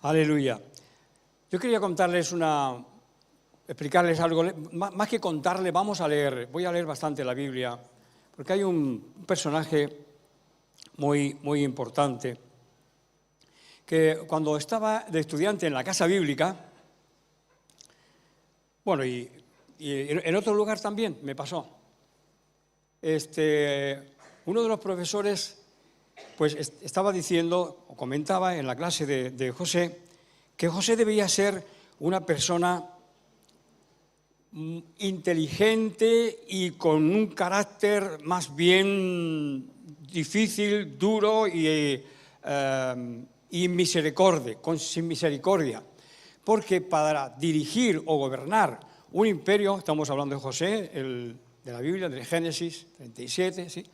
Aleluya. Yo quería explicarles algo. Más que contarles, voy a leer bastante la Biblia, porque hay un personaje muy, muy importante que cuando estaba de estudiante en la casa bíblica, bueno, y en otro lugar también me pasó, uno de los profesores pues estaba diciendo, o comentaba en la clase de José, que José debía ser una persona inteligente y con un carácter más bien difícil, duro y sin misericordia. Porque para dirigir o gobernar un imperio, estamos hablando de José, de la Biblia, de Génesis 37, ¿sí?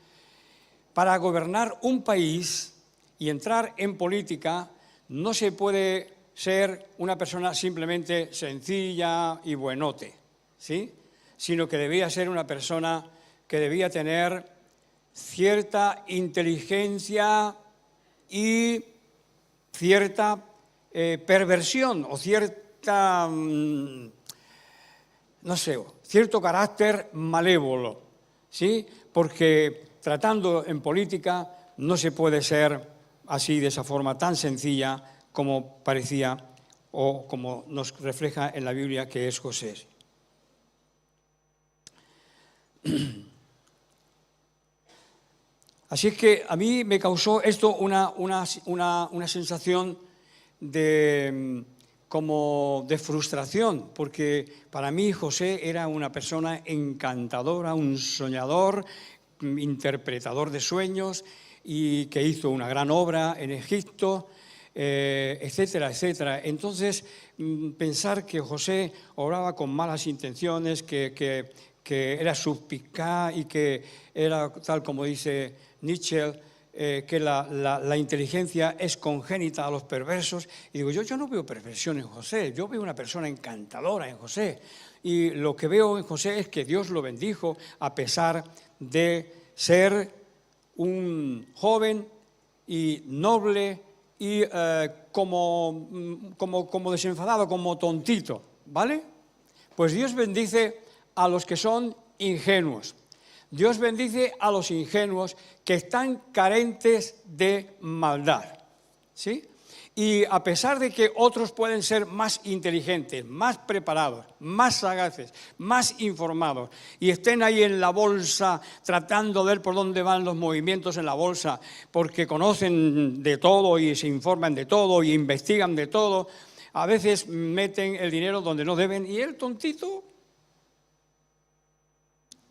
Para gobernar un país y entrar en política no se puede ser una persona simplemente sencilla y buenote, ¿sí? Sino que debía ser una persona que debía tener cierta inteligencia y cierta perversión o cierta, cierto carácter malévolo, ¿sí? Porque tratando en política no se puede ser así, de esa forma tan sencilla como parecía o como nos refleja en la Biblia que es José. Así es que a mí me causó esto una sensación como de frustración, porque para mí José era una persona encantadora, un soñador, interpretador de sueños, y que hizo una gran obra en Egipto, etcétera, etcétera. Entonces, pensar que José obraba con malas intenciones, que era suspicaz y que era, tal como dice Nietzsche, que la inteligencia es congénita a los perversos. Y digo, yo no veo perversión en José, yo veo una persona encantadora en José. Y lo que veo en José es que Dios lo bendijo a pesar de ser un joven y noble y como desenfadado, como tontito, ¿vale? Pues Dios bendice a los que son ingenuos. Dios bendice a los ingenuos que están carentes de maldad, ¿sí? Y a pesar de que otros pueden ser más inteligentes, más preparados, más sagaces, más informados, y estén ahí en la bolsa tratando de ver por dónde van los movimientos en la bolsa, porque conocen de todo y se informan de todo y investigan de todo, a veces meten el dinero donde no deben y el tontito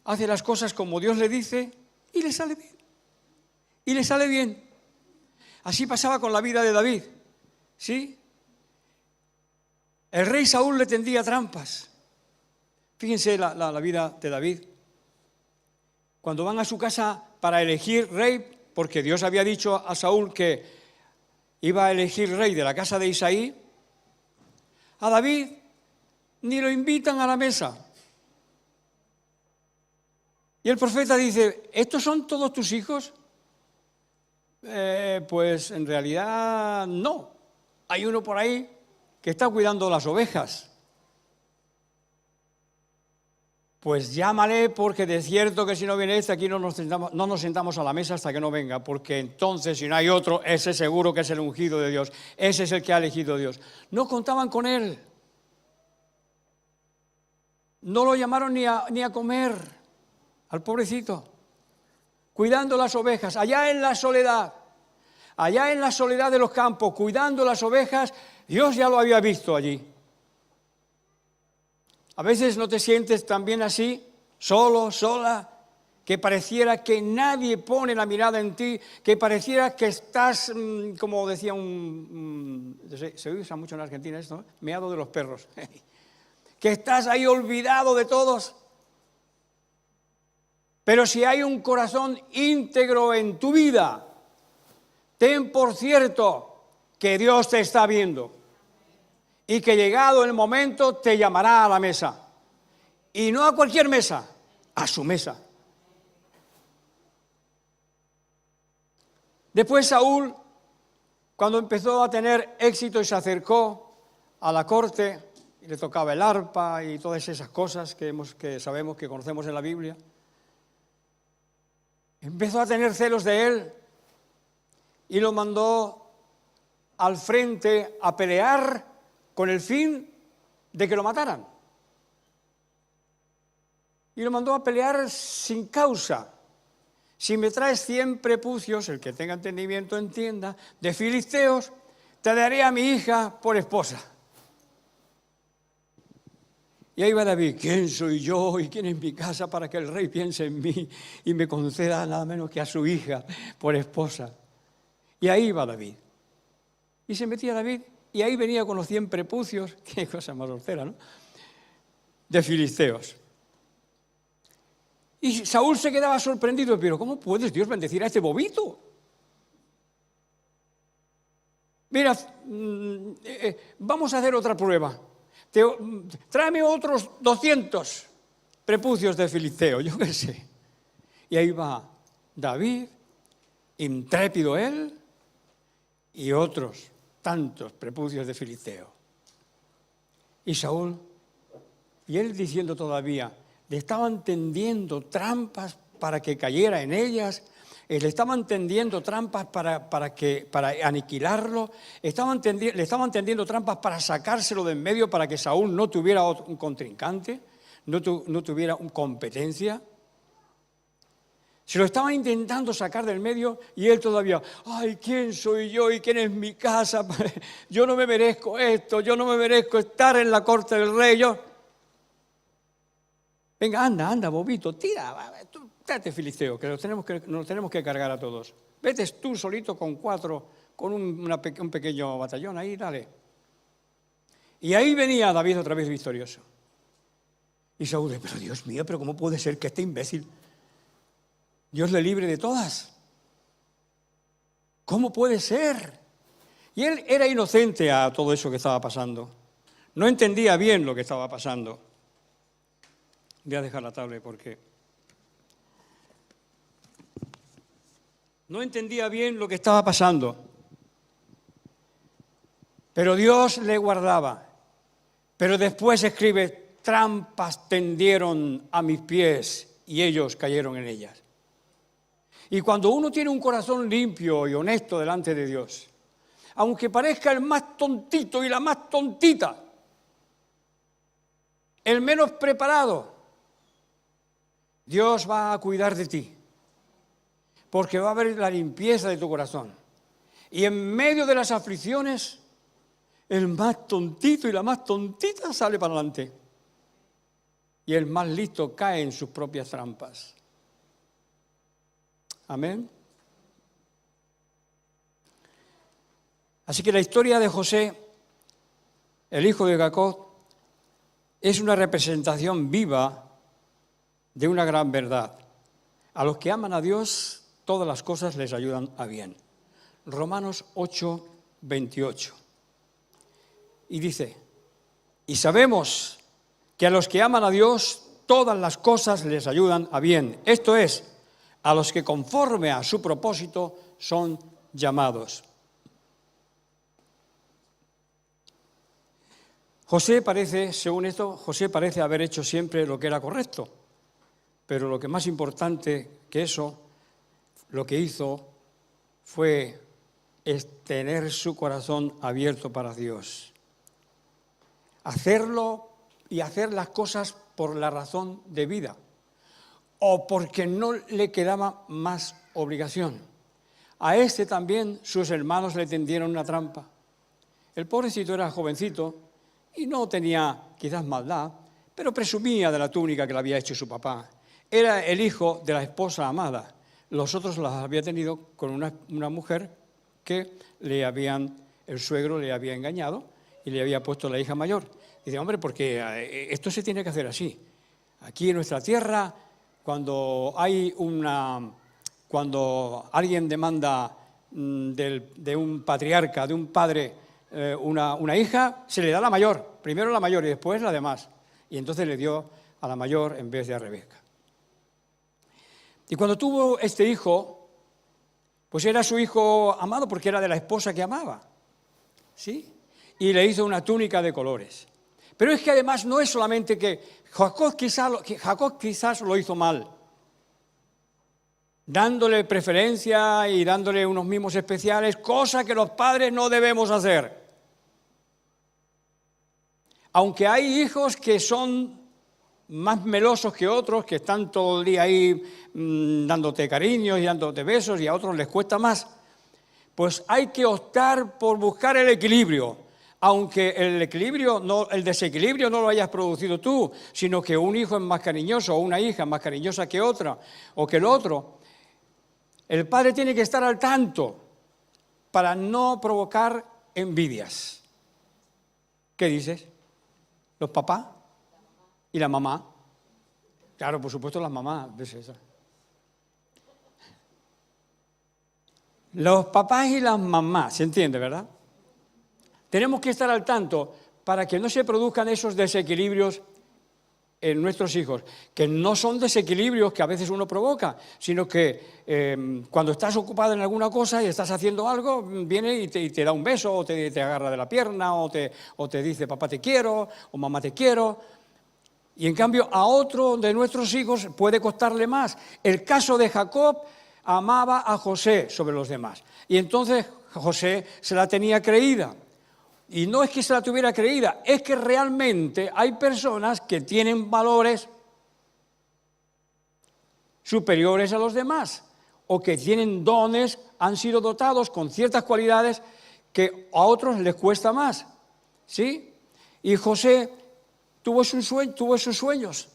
hace las cosas como Dios le dice y le sale bien. Y le sale bien. Así pasaba con la vida de David, ¿sí? El rey Saúl le tendía trampas. Fíjense la vida de David. Cuando van a su casa para elegir rey, porque Dios había dicho a Saúl que iba a elegir rey de la casa de Isaí, a David ni lo invitan a la mesa. Y el profeta dice, ¿estos son todos tus hijos? Pues en realidad no. Hay uno por ahí que está cuidando las ovejas. Pues llámale, porque de cierto que si no viene este, aquí no nos sentamos a la mesa hasta que no venga, porque entonces si no hay otro, ese seguro que es el ungido de Dios, ese es el que ha elegido Dios. No contaban con él. No lo llamaron ni a comer. Al pobrecito, cuidando las ovejas, allá en la soledad de los campos, cuidando las ovejas, Dios ya lo había visto allí. A veces no te sientes también así, solo, sola, que pareciera que nadie pone la mirada en ti, que pareciera que estás, como decía se usa mucho en Argentina esto, ¿no? Meado de los perros, que estás ahí olvidado de todos. Pero si hay un corazón íntegro en tu vida, ten por cierto que Dios te está viendo y que llegado el momento te llamará a la mesa. Y no a cualquier mesa, a su mesa. Después Saúl Cuando empezó a tener éxito y se acercó a la corte, y le tocaba el arpa y todas esas cosas que sabemos, que conocemos en la Biblia, empezó a tener celos de él y lo mandó al frente a pelear con el fin de que lo mataran. Y lo mandó a pelear sin causa. Si me traes 100 prepucios, el que tenga entendimiento entienda, de filisteos, te daré a mi hija por esposa. Y ahí va David: ¿quién soy yo y quién es mi casa para que el rey piense en mí y me conceda nada menos que a su hija por esposa? Y ahí va David. Y se metía David, y ahí venía con los 100 prepucios, qué cosa más grosera, ¿no?, de filisteos. Y Saúl se quedaba sorprendido, pero ¿cómo puedes, Dios, bendecir a este bobito? Mira, vamos a hacer otra prueba. Tráeme otros 200 prepucios de filisteo, yo qué sé. Y ahí va David, intrépido él, y otros tantos prepucios de filisteo. Y Saúl, y él diciendo todavía, le estaban tendiendo trampas para que cayera en ellas, le estaban tendiendo trampas para aniquilarlo, le estaban tendiendo trampas para sacárselo de en medio, para que Saúl no tuviera un contrincante, no tuviera competencia. Se lo estaban intentando sacar del medio y él todavía: ay, ¿quién soy yo y quién es mi casa? Yo no me merezco esto, yo no me merezco estar en la corte del rey. Venga, anda, bobito, tira, date filisteo, que nos tenemos que cargar a todos. Vete tú solito con 4, con un pequeño batallón ahí, dale. Y ahí venía David otra vez victorioso. Y Saúl dice: pero Dios mío, pero ¿cómo puede ser que este imbécil, Dios le libre de todas? ¿Cómo puede ser? Y él era inocente a todo eso que estaba pasando. No entendía bien lo que estaba pasando. Voy a dejar la tablet porque no entendía bien lo que estaba pasando. Pero Dios le guardaba. Pero después escribe: trampas tendieron a mis pies y ellos cayeron en ellas. Y cuando uno tiene un corazón limpio y honesto delante de Dios, aunque parezca el más tontito y la más tontita, el menos preparado, Dios va a cuidar de ti, porque va a haber la limpieza de tu corazón. Y en medio de las aflicciones, el más tontito y la más tontita sale para adelante. Y el más listo cae en sus propias trampas. Amén. Así que la historia de José, el hijo de Jacob, es una representación viva de una gran verdad. A los que aman a Dios, todas las cosas les ayudan a bien. Romanos 8, 28. Y dice: y sabemos que a los que aman a Dios, todas las cosas les ayudan a bien. Esto es, a los que conforme a su propósito son llamados. Según esto, José parece haber hecho siempre lo que era correcto. Pero lo que más importante que eso, lo que hizo fue tener su corazón abierto para Dios. Hacerlo y hacer las cosas por la razón de vida o porque no le quedaba más obligación. A este también sus hermanos le tendieron una trampa. El pobrecito era jovencito y no tenía quizás maldad, pero presumía de la túnica que le había hecho su papá. Era el hijo de la esposa amada. Los otros las había tenido con una mujer que el suegro le había engañado y le había puesto la hija mayor. Dice: hombre, porque esto se tiene que hacer así. Aquí en nuestra tierra, cuando alguien demanda de un patriarca, de un padre, una hija, se le da la mayor, primero la mayor y después la demás. Y entonces le dio a la mayor en vez de a Rebeca. Y cuando tuvo este hijo, Pues era su hijo amado porque era de la esposa que amaba, ¿sí? Y le hizo una túnica de colores. Pero es que además no es solamente que Jacob quizás lo hizo mal, dándole preferencia y dándole unos mimos especiales, cosa que los padres no debemos hacer. Aunque hay hijos que son más melosos que otros, que están todo el día ahí dándote cariños y dándote besos, y a otros les cuesta más, pues hay que optar por buscar el equilibrio. Aunque el desequilibrio no lo hayas producido tú, sino que un hijo es más cariñoso o una hija es más cariñosa que otra o que el otro, el padre tiene que estar al tanto para no provocar envidias. ¿Qué dices? ¿Los papás? ¿Y la mamá? Claro, por supuesto las mamás. ¿Ves eso? Los papás y las mamás, ¿se entiende, verdad? Tenemos que estar al tanto para que no se produzcan esos desequilibrios en nuestros hijos, que no son desequilibrios que a veces uno provoca, sino que cuando estás ocupado en alguna cosa y estás haciendo algo, viene y te da un beso, o te agarra de la pierna, o te dice papá te quiero, o mamá te quiero. Y en cambio a otro de nuestros hijos puede costarle más. El caso de Jacob, amaba a José sobre los demás. Y entonces José se la tenía creída. Y no es que se la tuviera creída, es que realmente hay personas que tienen valores superiores a los demás, o que tienen dones, han sido dotados con ciertas cualidades que a otros les cuesta más, ¿sí? Y José tuvo sus sueños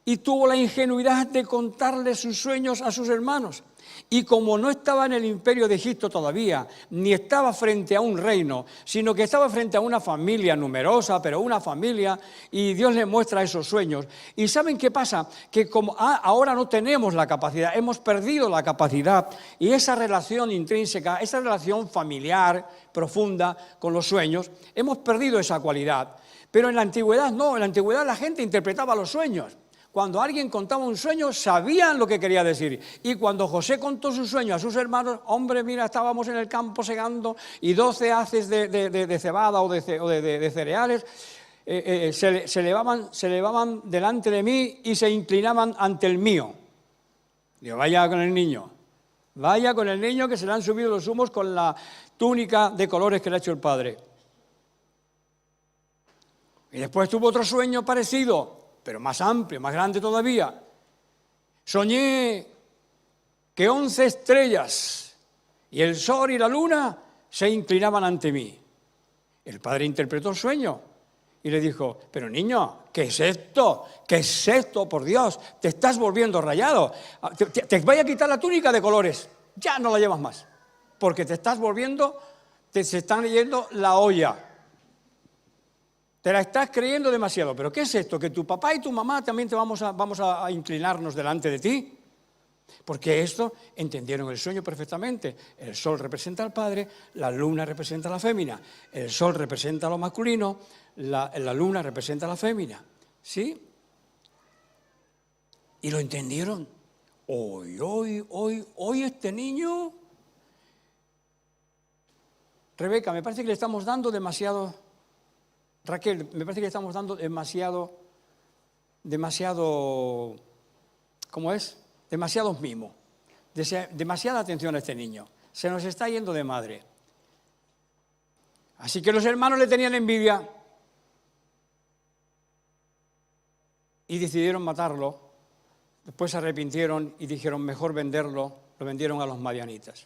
y tuvo la ingenuidad de contarle sus sueños a sus hermanos. Y como no estaba en el imperio de Egipto todavía, ni estaba frente a un reino, sino que estaba frente a una familia numerosa, pero una familia, y Dios le muestra esos sueños. ¿Y saben qué pasa? Que como ahora no tenemos la capacidad, hemos perdido la capacidad, y esa relación intrínseca, esa relación familiar profunda con los sueños, hemos perdido esa cualidad. Pero en la antigüedad no, en la antigüedad la gente interpretaba los sueños. Cuando alguien contaba un sueño, sabían lo que quería decir. Y cuando José contó su sueño a sus hermanos, hombre, mira, estábamos en el campo segando y 12 haces de cebada o de cereales se elevaban delante de mí y se inclinaban ante el mío. Digo, vaya con el niño que se le han subido los humos con la túnica de colores que le ha hecho el padre. Y después tuvo otro sueño parecido, pero más amplio, más grande todavía. Soñé que 11 estrellas y el sol y la luna se inclinaban ante mí. El padre interpretó el sueño y le dijo, pero niño, ¿qué es esto? ¿Qué es esto? Por Dios, te estás volviendo rayado. Te voy a quitar la túnica de colores, ya no la llevas más, porque te están leyendo la olla. Te la estás creyendo demasiado. ¿Pero qué es esto? ¿Que tu papá y tu mamá también vamos a inclinarnos delante de ti? Porque esto entendieron el sueño perfectamente. El sol representa al padre, la luna representa a la fémina. El sol representa a lo masculino, la luna representa a la fémina. ¿Sí? Y lo entendieron. Hoy este niño... Rebeca, me parece que le estamos dando demasiado... Raquel, me parece que le estamos dando demasiado, ¿cómo es? Demasiados mimos, demasiada atención a este niño. Se nos está yendo de madre. Así que los hermanos le tenían envidia y decidieron matarlo. Después se arrepintieron y dijeron, mejor venderlo. Lo vendieron a los madianitas.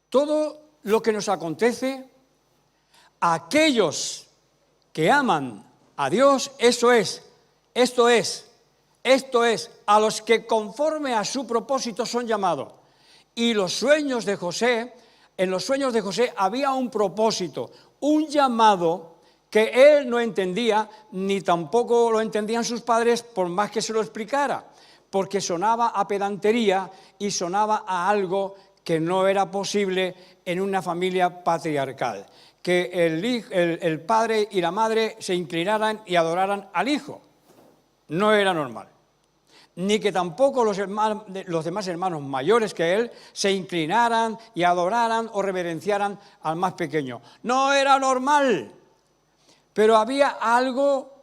Todo lo que nos acontece... Aquellos que aman a Dios, esto es, a los que conforme a su propósito son llamados. Y los sueños de José, en los sueños de José había un propósito, un llamado que él no entendía, ni tampoco lo entendían sus padres por más que se lo explicara, porque sonaba a pedantería y sonaba a algo que no era posible en una familia patriarcal. Que el padre y la madre se inclinaran y adoraran al hijo. No era normal. ni que tampoco los demás hermanos mayores que él se inclinaran y adoraran o reverenciaran al más pequeño. No era normal, pero había algo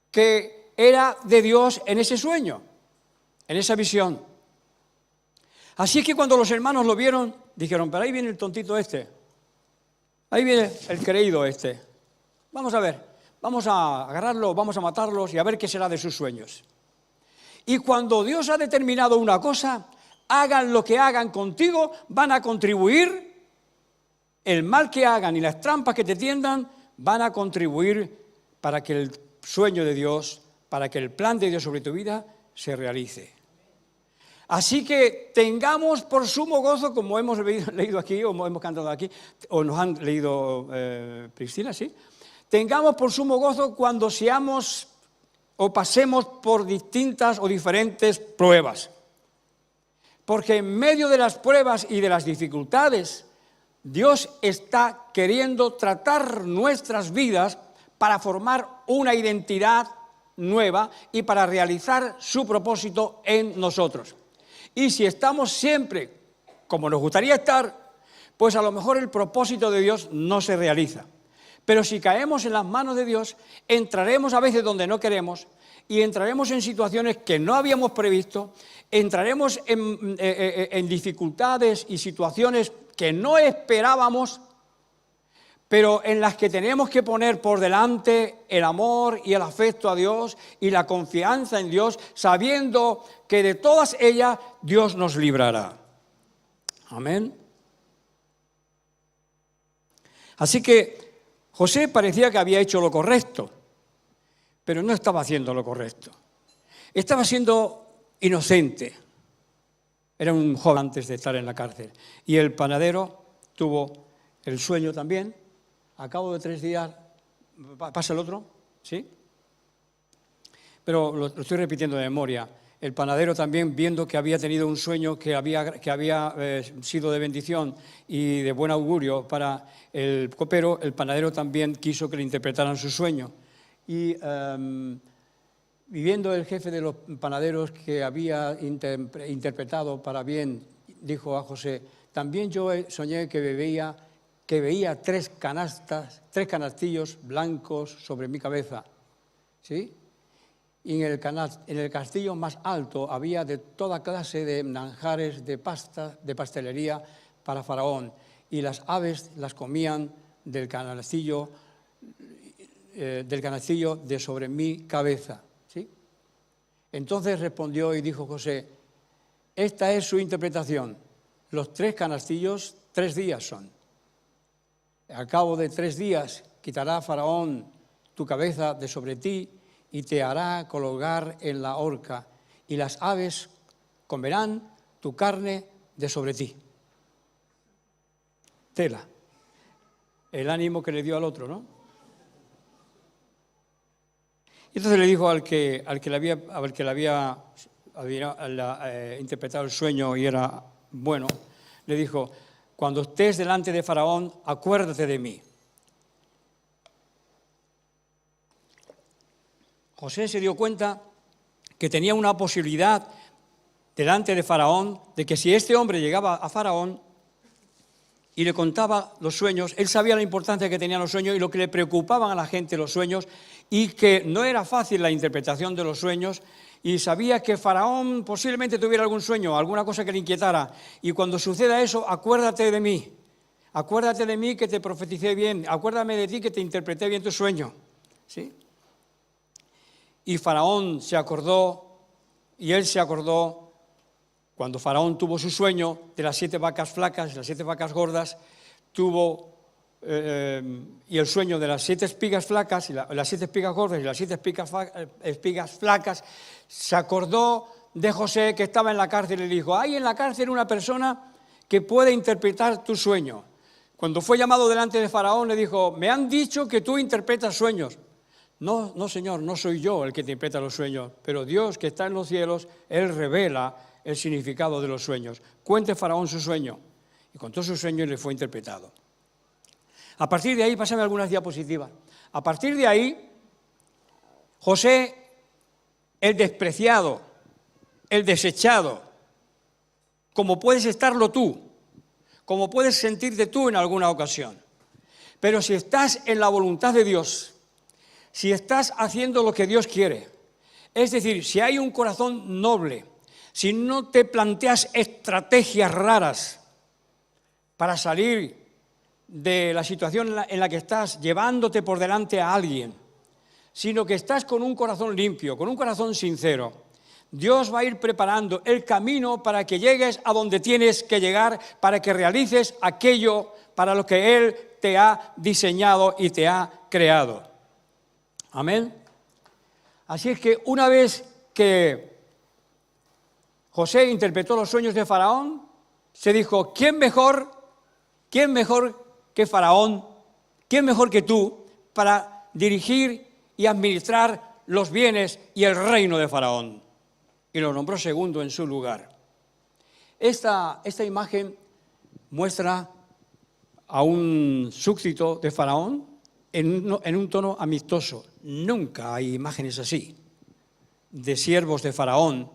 que era de Dios en ese sueño, en esa visión. Así que cuando los hermanos lo vieron, dijeron, pero ahí viene el tontito este, ahí viene el creído este. Vamos a ver, vamos a agarrarlo, vamos a matarlos y a ver qué será de sus sueños. Y cuando Dios ha determinado una cosa, hagan lo que hagan contigo, van a contribuir, el mal que hagan y las trampas que te tiendan, van a contribuir para que el sueño de Dios, para que el plan de Dios sobre tu vida se realice. Así que tengamos por sumo gozo, como hemos leído aquí, o hemos cantado aquí, o nos han leído Priscila, ¿sí? Tengamos por sumo gozo cuando seamos o pasemos por distintas o diferentes pruebas. Porque en medio de las pruebas y de las dificultades, Dios está queriendo tratar nuestras vidas para formar una identidad nueva y para realizar su propósito en nosotros. Y si estamos siempre como nos gustaría estar, pues a lo mejor el propósito de Dios no se realiza. Pero si caemos en las manos de Dios, entraremos a veces donde no queremos y entraremos en situaciones que no habíamos previsto, entraremos en dificultades y situaciones que no esperábamos, pero en las que tenemos que poner por delante el amor y el afecto a Dios y la confianza en Dios, sabiendo que de todas ellas Dios nos librará. Amén. Así que José parecía que había hecho lo correcto, pero no estaba haciendo lo correcto. Estaba siendo inocente. Era un joven antes de estar en la cárcel. Y el panadero tuvo el sueño también. A cabo de 3 días, pasa el otro, ¿sí? Pero lo estoy repitiendo de memoria. El panadero también, viendo que había tenido un sueño que había sido de bendición y de buen augurio para el copero, el panadero también quiso que le interpretaran su sueño. Y viendo el jefe de los panaderos que había interpretado para bien, dijo a José, también yo soñé que veía 3 canastillos blancos sobre mi cabeza, ¿sí? Y en el castillo más alto había de toda clase de manjares de pastelería para Faraón, y las aves las comían del canastillo de sobre mi cabeza, ¿sí? Entonces respondió y dijo José, esta es su interpretación, los 3 canastillos 3 días son. Al cabo de 3 días quitará Faraón tu cabeza de sobre ti y te hará colgar en la horca, y las aves comerán tu carne de sobre ti. Tela. El ánimo que le dio al otro, ¿no? Y entonces le dijo al que le había interpretado el sueño y era bueno, le dijo, cuando estés delante de Faraón, acuérdate de mí. José se dio cuenta que tenía una posibilidad delante de Faraón, de que si este hombre llegaba a Faraón y le contaba los sueños, él sabía la importancia que tenían los sueños y lo que le preocupaban a la gente los sueños, y que no era fácil la interpretación de los sueños, y sabía que Faraón posiblemente tuviera algún sueño, alguna cosa que le inquietara, y cuando suceda eso, acuérdate de mí que te profeticé bien, acuérdame de ti que te interpreté bien tu sueño, ¿sí? Y Faraón se acordó, y él se acordó, cuando Faraón tuvo su sueño de las 7 vacas flacas y las 7 vacas gordas, y el sueño de las 7 espigas flacas y las 7 espigas gordas y las 7 espigas flacas, se acordó de José que estaba en la cárcel y le dijo, hay en la cárcel una persona que puede interpretar tu sueño. Cuando fue llamado delante de Faraón le dijo, me han dicho que tú interpretas sueños. No, Señor, no soy yo el que interpreta los sueños, pero Dios que está en los cielos, Él revela el significado de los sueños. Cuente Faraón su sueño. Y contó su sueño y le fue interpretado. A partir de ahí, pásame algunas diapositivas. A partir de ahí, José, el despreciado, el desechado, como puedes estarlo tú, como puedes sentirte tú en alguna ocasión. Pero si estás en la voluntad de Dios, si estás haciendo lo que Dios quiere, es decir, si hay un corazón noble, si no te planteas estrategias raras para salir de la situación en la que estás, llevándote por delante a alguien, sino que estás con un corazón limpio, con un corazón sincero, Dios va a ir preparando el camino para que llegues a donde tienes que llegar, para que realices aquello para lo que Él te ha diseñado y te ha creado. Amén. Así es que una vez que José interpretó los sueños de Faraón, se dijo, ¿quién mejor que Faraón? ¿Quién mejor que tú para dirigir y administrar los bienes y el reino de Faraón? Y lo nombró segundo en su lugar. Esta imagen muestra a un súbdito de Faraón en un tono amistoso. Nunca hay imágenes así, de siervos de Faraón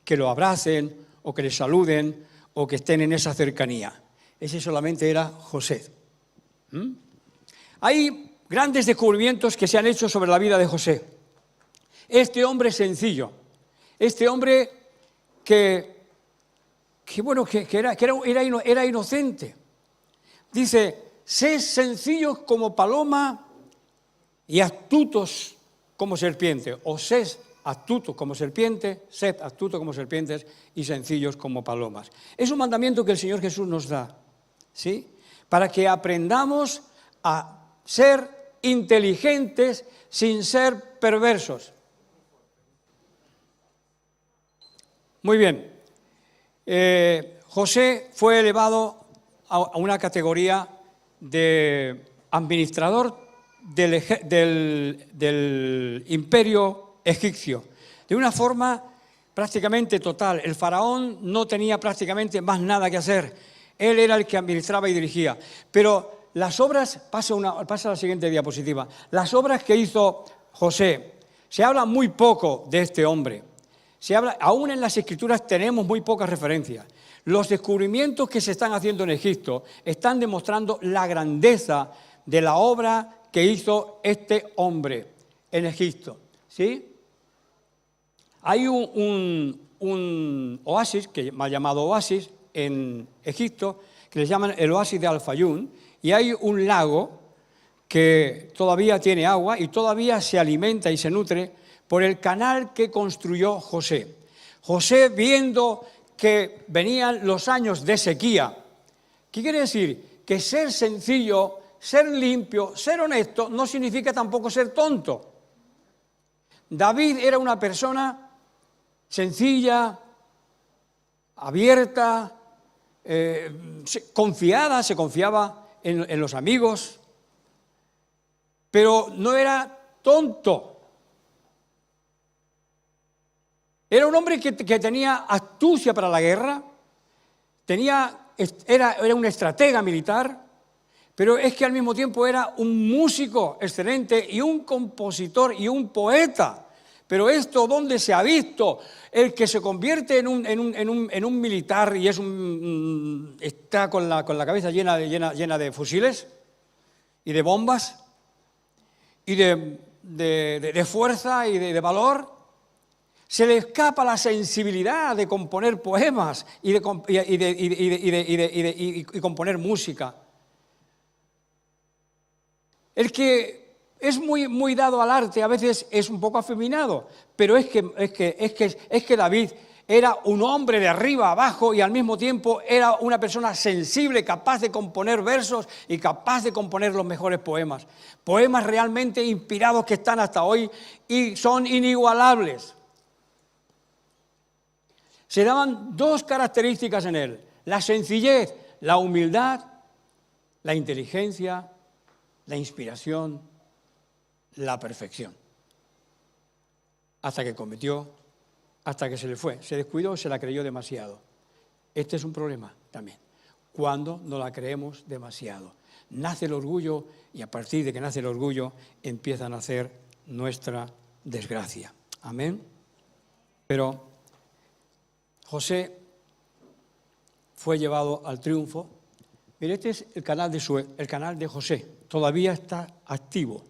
que lo abracen o que le saluden o que estén en esa cercanía. Ese solamente era José. Hay grandes descubrimientos que se han hecho sobre la vida de José. Este hombre sencillo, este hombre que era inocente. Dice, sed sencillos como paloma y astutos como serpiente, o sed astutos como serpiente, sed astutos como serpientes y sencillos como palomas. Es un mandamiento que el Señor Jesús nos da, ¿sí? Para que aprendamos a ser inteligentes sin ser perversos. Muy bien. José fue elevado a una categoría de administrador del imperio egipcio, de una forma prácticamente total. El faraón no tenía prácticamente más nada que hacer. Él era el que administraba y dirigía. Pero las obras, pasa a la siguiente diapositiva, las obras que hizo José, se habla muy poco de este hombre. Aún en las Escrituras tenemos muy pocas referencias. Los descubrimientos que se están haciendo en Egipto están demostrando la grandeza de la obra que hizo este hombre en Egipto, ¿sí? Hay un oasis, mal llamado oasis, en Egipto, que les llaman el oasis de Al-Fayum, y hay un lago que todavía tiene agua y todavía se alimenta y se nutre por el canal que construyó José. José, viendo que venían los años de sequía, ¿qué quiere decir? Que ser sencillo, ser limpio, ser honesto, no significa tampoco ser tonto. David era una persona sencilla, abierta, confiada, se confiaba en los amigos, pero no era tonto. Era un hombre que tenía astucia para la guerra, era un estratega militar, pero es que al mismo tiempo era un músico excelente y un compositor y un poeta. Pero esto, ¿dónde se ha visto? El que se convierte en un militar y está con la cabeza llena de fusiles y de bombas y de fuerza y de valor. Se le escapa la sensibilidad de componer poemas y componer música. El que es muy dado al arte a veces es un poco afeminado, pero es que David era un hombre de arriba a abajo y al mismo tiempo era una persona sensible, capaz de componer versos y capaz de componer los mejores poemas. Poemas realmente inspirados que están hasta hoy y son inigualables. Se daban dos características en él: la sencillez, la humildad, la inteligencia, la inspiración, la perfección. Hasta que cometió, hasta que se le fue. Se descuidó, se la creyó demasiado. Este es un problema también. Cuando no la creemos demasiado. Nace el orgullo y a partir de que nace el orgullo empieza a nacer nuestra desgracia. Amén. Pero José fue llevado al triunfo. Mire, este es el canal el canal de José, todavía está activo.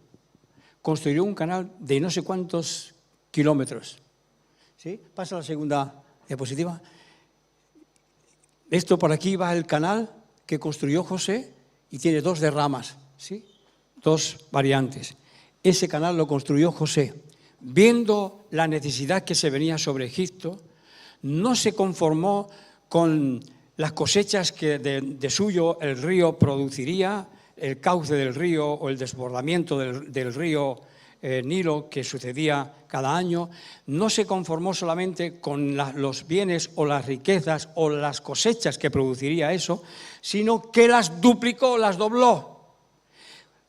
Construyó un canal de no sé cuántos kilómetros. ¿Sí? Pasa a la segunda diapositiva. Esto por aquí va el canal que construyó José y tiene dos derramas, ¿sí? Dos variantes. Ese canal lo construyó José. Viendo la necesidad que se venía sobre Egipto, no se conformó con las cosechas que de suyo el río produciría, el cauce del río o el desbordamiento del río Nilo que sucedía cada año. No se conformó solamente con los bienes o las riquezas o las cosechas que produciría eso, sino que las duplicó, las dobló.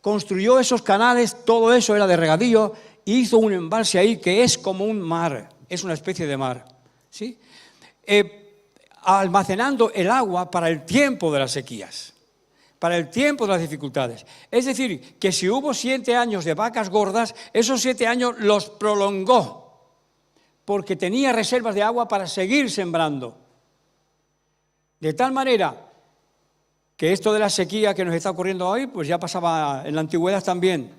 Construyó esos canales, todo eso era de regadío, y hizo un embalse ahí que es como un mar, es una especie de mar, ¿sí? Almacenando el agua para el tiempo de las sequías, para el tiempo de las dificultades. Es decir, que si hubo 7 años de vacas gordas, esos 7 años los prolongó, porque tenía reservas de agua para seguir sembrando. De tal manera que esto de la sequía que nos está ocurriendo hoy, pues ya pasaba en la antigüedad también.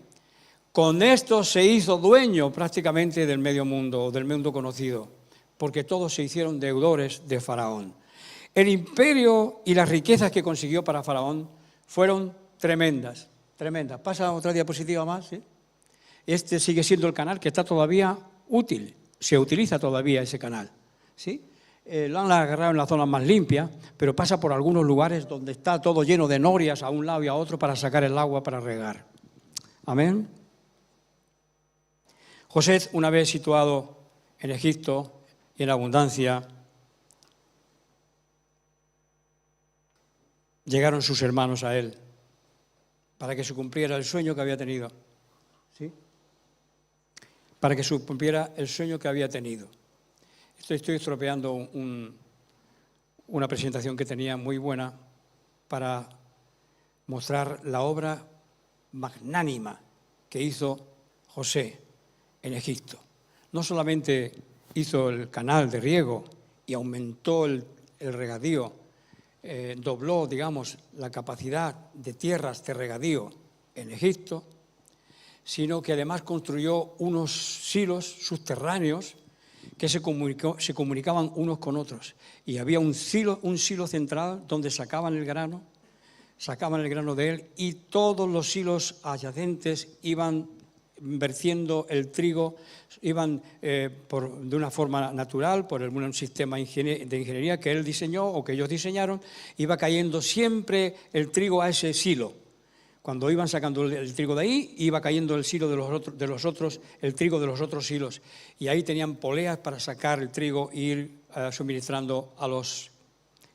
Con esto se hizo dueño prácticamente del medio mundo, del mundo conocido, porque todos se hicieron deudores de Faraón. El imperio y las riquezas que consiguió para Faraón fueron tremendas, tremendas. Pasa otra diapositiva más, ¿sí? Este sigue siendo el canal que está todavía útil, se utiliza todavía ese canal, ¿sí? Lo han agarrado en la zona más limpia, pero pasa por algunos lugares donde está todo lleno de norias a un lado y a otro para sacar el agua para regar. Amén. José, una vez situado en Egipto y en abundancia, llegaron sus hermanos a él para que se cumpliera el sueño que había tenido. ¿Sí? Para que se cumpliera el sueño que había tenido. Estoy estropeando una presentación que tenía muy buena para mostrar la obra magnánima que hizo José en Egipto. No solamente hizo el canal de riego y aumentó el regadío, dobló, digamos, la capacidad de tierras de regadío en Egipto, sino que además construyó unos silos subterráneos que se comunicaban unos con otros. Y había un silo central donde sacaban el grano de él, y todos los silos adyacentes iban vertiendo el trigo, iban de una forma natural, por un sistema de ingeniería que él diseñó o que ellos diseñaron, iba cayendo siempre el trigo a ese silo. Cuando iban sacando el trigo de ahí, iba cayendo el trigo de los otros silos. Y ahí tenían poleas para sacar el trigo e ir suministrando a los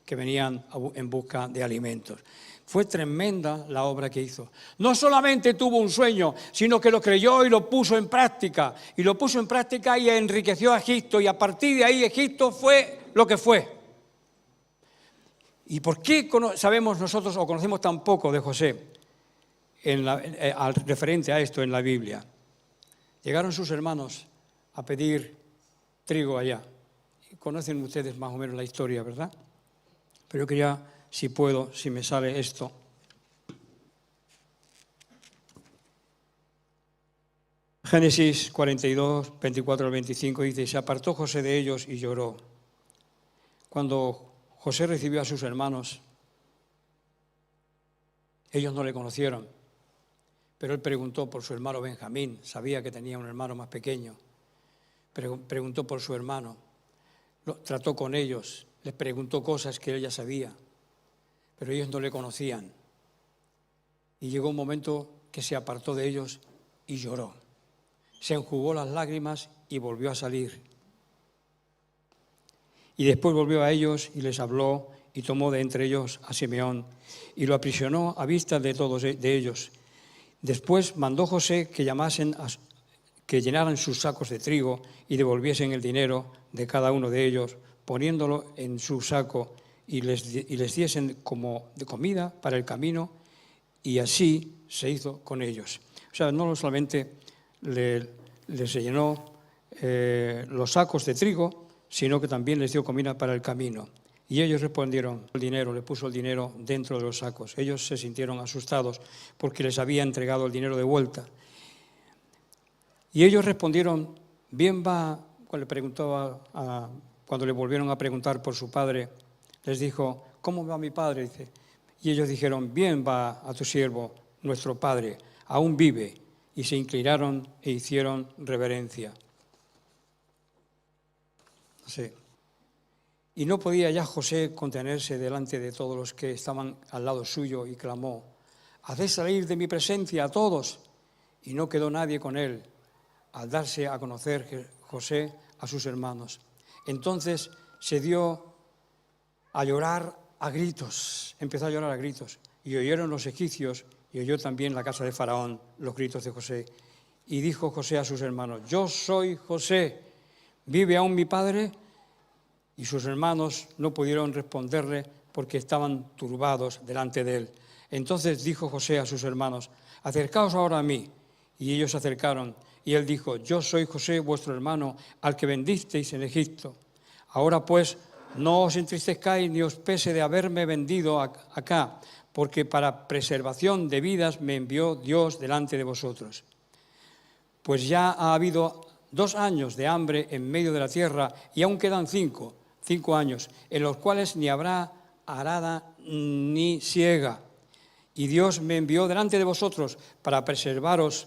que venían en busca de alimentos. Fue tremenda la obra que hizo. No solamente tuvo un sueño, sino que lo creyó y lo puso en práctica. Y lo puso en práctica y enriqueció a Egipto. Y a partir de ahí Egipto fue lo que fue. ¿Y por qué sabemos nosotros o conocemos tan poco de José al referente a esto en la Biblia? Llegaron sus hermanos a pedir trigo allá. Conocen ustedes más o menos la historia, ¿verdad? Pero yo quería, si me sale esto. Génesis 42, 24 al 25 dice: se apartó José de ellos y lloró. Cuando José recibió a sus hermanos, ellos no le conocieron, pero él preguntó por su hermano Benjamín, sabía que tenía un hermano más pequeño, preguntó por su hermano, trató con ellos, les preguntó cosas que él ya sabía, pero ellos no le conocían. Y llegó un momento que se apartó de ellos y lloró. Se enjugó las lágrimas y volvió a salir. Y después volvió a ellos y les habló y tomó de entre ellos a Simeón y lo aprisionó a vista de todos de ellos. Después mandó José que llenaran sus sacos de trigo y devolviesen el dinero de cada uno de ellos, poniéndolo en su saco, y les diesen como de comida para el camino, y así se hizo con ellos. O sea, no solamente les llenó los sacos de trigo, sino que también les dio comida para el camino. Y ellos respondieron, el dinero, le puso el dinero dentro de los sacos. Ellos se sintieron asustados porque les había entregado el dinero de vuelta. Y ellos respondieron, bien va, cuando le preguntó cuando le volvieron a preguntar por su padre, les dijo, ¿cómo va mi padre? Dice, y ellos dijeron, bien va a tu siervo, nuestro padre, aún vive. Y se inclinaron e hicieron reverencia. Sí. Y no podía ya José contenerse delante de todos los que estaban al lado suyo y clamó, haced salir de mi presencia a todos. Y no quedó nadie con él al darse a conocer José a sus hermanos. Entonces se dio a llorar a gritos, empezó a llorar a gritos. Y oyeron los egipcios y oyó también la casa de Faraón los gritos de José. Y dijo José a sus hermanos, yo soy José, ¿vive aún mi padre? Y sus hermanos no pudieron responderle porque estaban turbados delante de él. Entonces dijo José a sus hermanos, acercaos ahora a mí. Y ellos se acercaron. Y él dijo, yo soy José, vuestro hermano, al que vendisteis en Egipto. Ahora pues, no os entristezcáis ni os pese de haberme vendido acá, porque para preservación de vidas me envió Dios delante de vosotros. Pues ya ha habido 2 años de hambre en medio de la tierra y aún quedan 5 años, en los cuales ni habrá arada ni siega. Y Dios me envió delante de vosotros para preservaros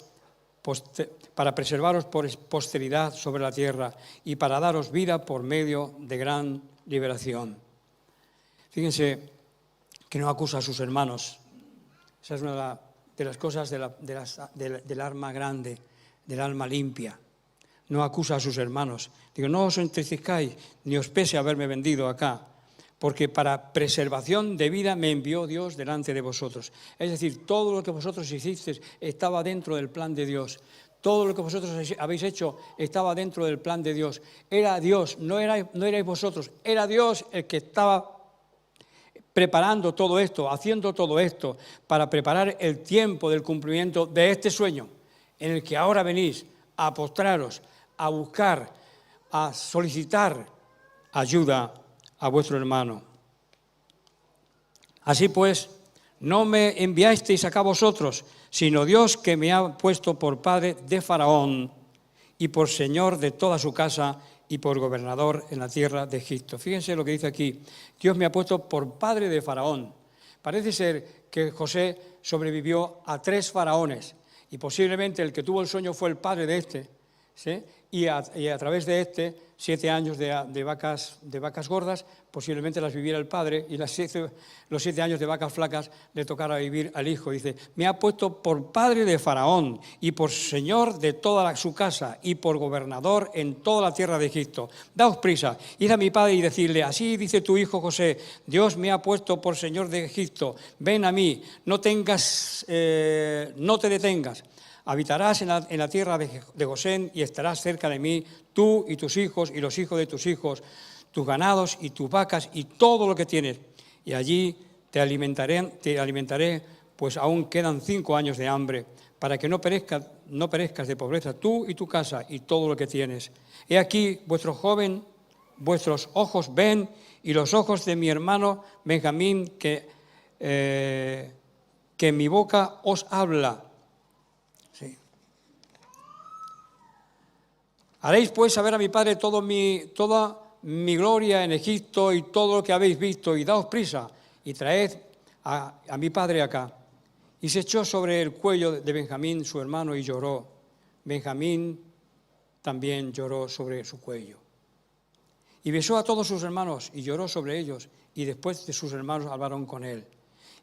por posteridad sobre la tierra y para daros vida por medio de gran liberación. Fíjense que no acusa a sus hermanos. Esa es una de las cosas del alma grande, del alma limpia. No acusa a sus hermanos. Digo, no os entristezcáis, ni os pese haberme vendido acá, porque para preservación de vida me envió Dios delante de vosotros. Es decir, todo lo que vosotros hicisteis estaba dentro del plan de Dios. Todo lo que vosotros habéis hecho estaba dentro del plan de Dios. Era Dios, no erais vosotros, era Dios el que estaba preparando todo esto, haciendo todo esto, para preparar el tiempo del cumplimiento de este sueño, en el que ahora venís a postraros, a buscar, a solicitar ayuda a vuestro hermano. Así pues, no me enviasteis acá vosotros, sino Dios que me ha puesto por padre de Faraón y por señor de toda su casa y por gobernador en la tierra de Egipto. Fíjense lo que dice aquí, Dios me ha puesto por padre de Faraón. Parece ser que José sobrevivió a 3 faraones y posiblemente el que tuvo el sueño fue el padre de este, ¿sí? Y a través de este, 7 años de vacas gordas, posiblemente las viviera el padre, y los 7 años de vacas flacas le tocara vivir al hijo. Dice, me ha puesto por padre de Faraón, y por señor de toda su casa, y por gobernador en toda la tierra de Egipto. Daos prisa, id a mi padre y decidle, así dice tu hijo José, Dios me ha puesto por señor de Egipto, ven a mí, no te detengas. Habitarás en la tierra de Gosén y estarás cerca de mí, tú y tus hijos y los hijos de tus hijos, tus ganados y tus vacas y todo lo que tienes. Y allí te alimentaré, pues aún quedan 5 años de hambre, para que no perezcas de pobreza tú y tu casa y todo lo que tienes. He aquí vuestros ojos ven y los ojos de mi hermano Benjamín, que mi boca os habla. Sí. Haréis pues saber a mi padre toda mi gloria en Egipto y todo lo que habéis visto, y daos prisa y traed a mi padre acá. Y se echó sobre el cuello de Benjamín su hermano y lloró. Benjamín también lloró sobre su cuello. Y besó a todos sus hermanos y lloró sobre ellos, y después de sus hermanos hablaron con él.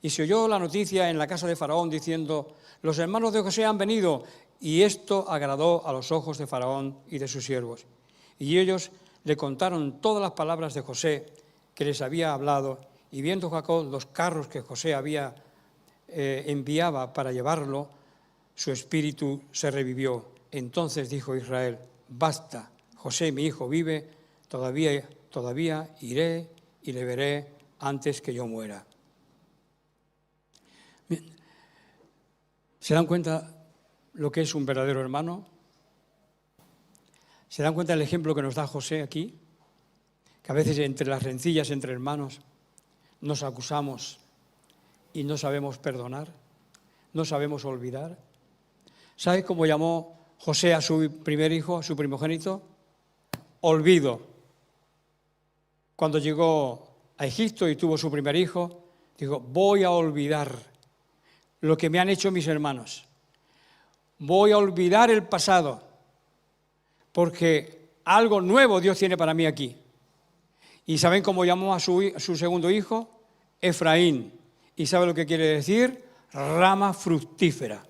Y se oyó la noticia en la casa de Faraón diciendo, los hermanos de José han venido, y esto agradó a los ojos de Faraón y de sus siervos. Y ellos le contaron todas las palabras de José que les había hablado, y viendo Jacob los carros que José enviaba para llevarlo, su espíritu se revivió. Entonces dijo Israel, basta, José mi hijo vive, todavía iré y le veré antes que yo muera. ¿Se dan cuenta lo que es un verdadero hermano? ¿Se dan cuenta del ejemplo que nos da José aquí? que a veces entre las rencillas entre hermanos nos acusamos y no sabemos perdonar, no sabemos olvidar. ¿Sabes cómo llamó José a su primer hijo, a su primogénito? Olvido. Cuando llegó a Egipto y tuvo su primer hijo, dijo, voy a olvidar lo que me han hecho mis hermanos. Voy a olvidar el pasado, porque algo nuevo Dios tiene para mí aquí. ¿Y saben cómo llamó a su segundo hijo? Efraín. ¿Y sabe lo que quiere decir? Rama fructífera.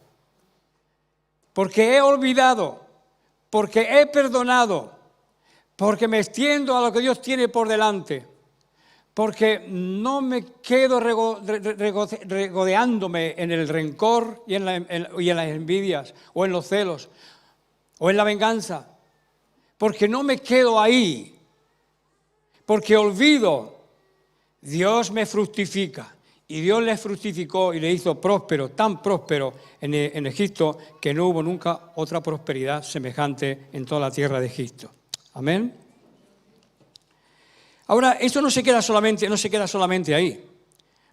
Porque he olvidado, porque he perdonado, porque me extiendo a lo que Dios tiene por delante, porque no me quedo regodeándome en el rencor y en las envidias, o en los celos, o en la venganza, porque no me quedo ahí, porque olvido, Dios me fructifica. Y Dios le fructificó y le hizo próspero, tan próspero en Egipto, que no hubo nunca otra prosperidad semejante en toda la tierra de Egipto. Amén. Ahora, esto no se queda solamente ahí.